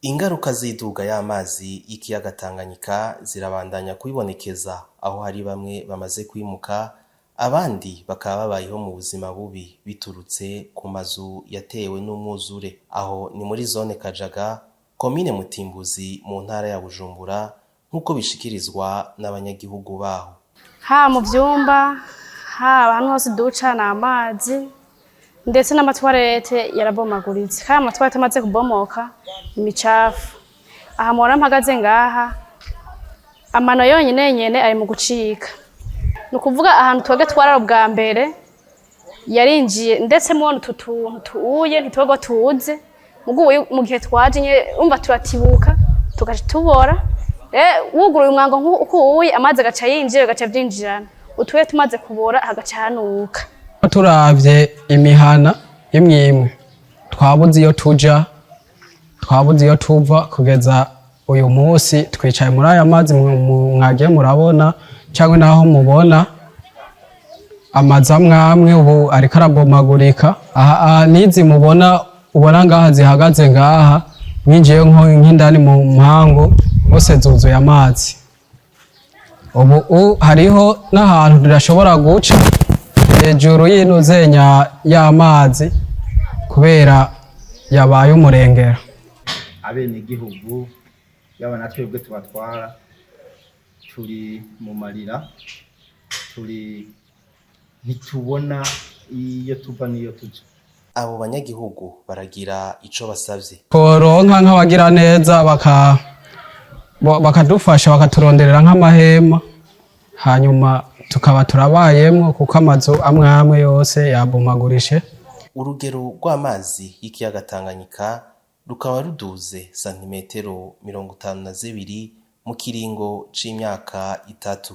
Ingaruka z'iduga y'amazi y'ikiyaga Tanganyika zirabandanya kwibonekeza aho hari bamwe bamaze kwimuka, abandi bakaba babayeho mu buzima bubi biturutse ku mazu yatewe n'umwuzure. Aho ni muri zone Kajaga, komine Mutimbuzi mu ntara ya Bujumbura, nk'uko bishikirizwa n'abanyagihugu baho. Mu vyumba, ahantu hose ducana amazi, ndetse n'amatwarete yarabomaguritse. Kandi amatwarete amaze kubomoka imicafu. Aha mubona mpagaze ngaha, amano yonyene ari mu gucika. Ni ukuvuga ahantu twebwe twarara bwa mbere yarinjiye, ndetse mubona utu tuntu tuuye ntitwebwe tuze. Mu gihe twaje umva turatibuka tugaca tubora. Wuguruye umwango nk'ukuye amazi agaca yinjira agaca vyinjirana. Utuye tumaze kubora hagaca hanuka. Turavye imihana imwe twabuze iyo tuja, twabuze iyo tuva, kugeza uyu munsi twicaye muri aya mazi mwagiye murabona cyangwa naho mubona amazi amwe ubu ariko arabomagurika. Nizi mubona ubona ngaha zihagaze ngaha, mwinjiye nk'indani mu mpango hose zuzuye amazi. Ubu hariho n'ahantu turashobora guca hejuru y'inuzenya y'amazi kubera yabaye umurengera. Abene gihugu yaba natwebwe tubatwara turi mu marira, turi ntitubona iyo tuva niyo tuja. Abo banyagihugu baragira ico basavye. Koronka nk'abagira neza bakadufasha bakaturonderera nk'amahema, hanyuma tukaba turabayemwo kuko amazu amwe yose yabomagurishe. Urugero rw'amazi y'ikiyaga Tanganyika rukaba ruduze santimetero 52 mu kiringo c'imyaka 3.